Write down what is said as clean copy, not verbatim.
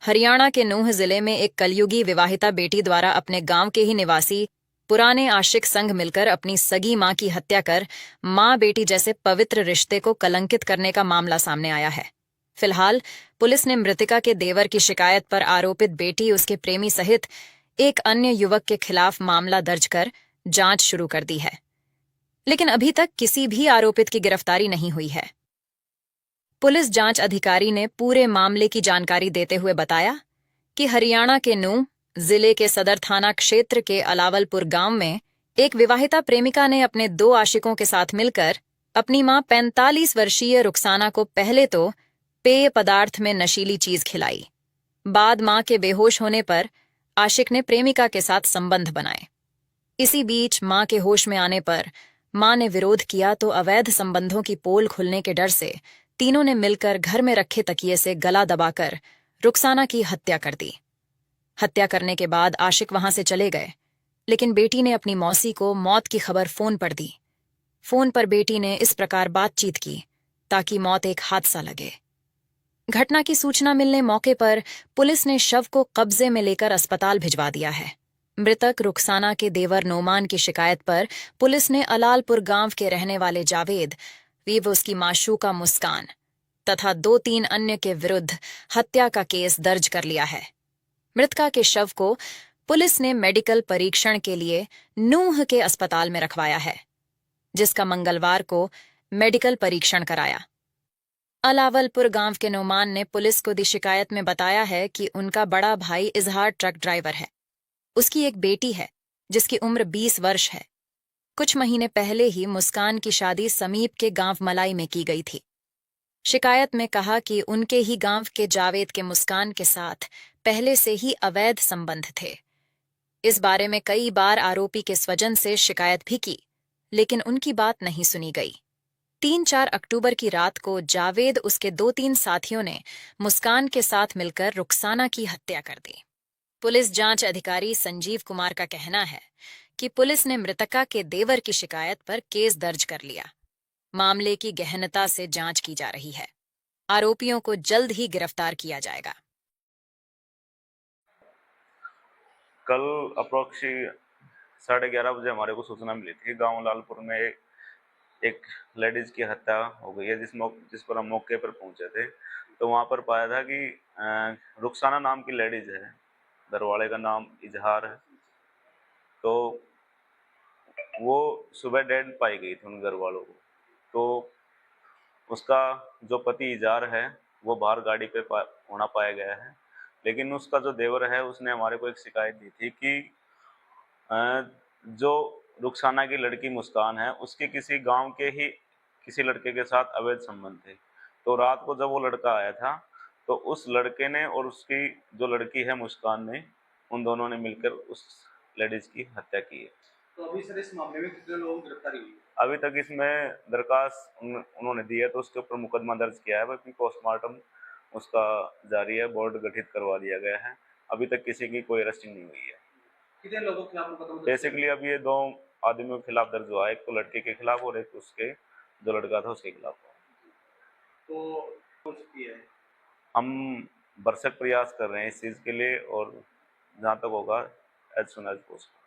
हरियाणा के नूंह जिले में एक कलयुगी विवाहिता बेटी द्वारा अपने गांव के ही निवासी पुराने आशिक संग मिलकर अपनी सगी मां की हत्या कर मां बेटी जैसे पवित्र रिश्ते को कलंकित करने का मामला सामने आया है। फिलहाल पुलिस ने मृतका के देवर की शिकायत पर आरोपित बेटी, उसके प्रेमी सहित एक अन्य युवक के खिलाफ मामला दर्ज कर जांच शुरू कर दी है, लेकिन अभी तक किसी भी आरोपित की गिरफ्तारी नहीं हुई है। पुलिस जांच अधिकारी ने पूरे मामले की जानकारी देते हुए बताया कि हरियाणा के नूंह जिले के सदर थाना क्षेत्र के अलावलपुर गांव में एक विवाहिता प्रेमिका ने अपने दो आशिकों के साथ मिलकर अपनी मां 45 वर्षीय रुखसाना को पहले तो पेय पदार्थ में नशीली चीज खिलाई। बाद मां के बेहोश होने पर आशिक ने प्रेमिका के साथ संबंध बनाए। इसी बीच मां के होश में आने पर मां ने विरोध किया तो अवैध संबंधों की पोल खुलने के डर से तीनों ने मिलकर घर में रखे तकिए से गला दबाकर रुखसाना की हत्या कर दी। हत्या करने के बाद आशिक वहां से चले गए, लेकिन बेटी ने अपनी मौसी को मौत की खबर फोन पर दी। फोन पर बेटी ने इस प्रकार बातचीत की ताकि मौत एक हादसा लगे। घटना की सूचना मिलने मौके पर पुलिस ने शव को कब्जे में लेकर अस्पताल भिजवा दिया है। मृतक रुखसाना के देवर नोमान की शिकायत पर पुलिस ने अलालपुर गांव के रहने वाले जावेद व उसकी माशूका मुस्कान तथा 2-3 अन्य के विरुद्ध हत्या का केस दर्ज कर लिया है। मृतका के शव को पुलिस ने मेडिकल परीक्षण के लिए नूंह के अस्पताल में रखवाया है, जिसका मंगलवार को मेडिकल परीक्षण कराया। अलावलपुर गांव के नोमान ने पुलिस को दी शिकायत में बताया है कि उनका बड़ा भाई इजहार ट्रक ड्राइवर है। उसकी एक बेटी है जिसकी उम्र 20 वर्ष है। कुछ महीने पहले ही मुस्कान की शादी समीप के गांव मलाई में की गई थी। शिकायत में कहा कि उनके ही गांव के जावेद के मुस्कान के साथ पहले से ही अवैध संबंध थे। इस बारे में कई बार आरोपी के स्वजन से शिकायत भी की, लेकिन उनकी बात नहीं सुनी गई। 3-4 अक्टूबर की रात को जावेद उसके 2-3 साथियों ने मुस्कान के साथ मिलकर रुखसाना की हत्या कर दी। पुलिस जांच अधिकारी संजीव कुमार का कहना है कि पुलिस ने मृतका के देवर की शिकायत पर केस दर्ज कर लिया। मामले की गहनता से जांच की जा रही है। आरोपियों को जल्द ही गिरफ्तार किया जाएगा। कल अप्रोक्सी 11:30 बजे हमारे को सूचना मिली थी गांव लालपुर में एक लेडीज की हत्या हो गई है, जिस पर हम मौके पर पहुंचे थे। तो वहां पर पाया था कि रुखसाना नाम की लेडीज है, दरवाले का नाम इजहार है। तो वो सुबह डेड पाई गई थी उन घर वालों को। तो उसका जो पति इजहार है वो बाहर गाड़ी पे होना पाया गया है, लेकिन उसका जो देवर है उसने हमारे को एक शिकायत दी थी कि जो रुखसाना की लड़की मुस्कान है उसके किसी गांव के ही किसी लड़के के साथ अवैध संबंध थे। तो रात को जब वो लड़का आया था तो उस लड़के ने और उसकी जो लड़की है मुस्कान ने, उन दोनों ने मिलकर उस लेडीज की हत्या की है। तो अभी सर इस मामले में कितने लोगों की गिरफ्तारी हुई? अभी तक इसमें दरखास्त उन्होंने दी है, तो उसके ऊपर मुकदमा दर्ज किया है, बाकी पोस्टमार्टम उसका जारी है, बोर्ड गठित करवा दिया गया है। अभी तक किसी की कोई अरेस्टिंग नहीं हुई है। कितने लोगों के खिलाफ मुकदमा दर्ज किया? बेसिकली अभी ये 2 आदमियों के खिलाफ दर्ज हुआ है, एक तो लड़के के खिलाफ और एक उसके जो लड़का था उसके खिलाफ हुआ। तो हो चुकी है। हम भरसक प्रयास कर रहे हैं इस चीज़ के लिए, और जहाँ तक होगा एज सुन एज पॉसिबल।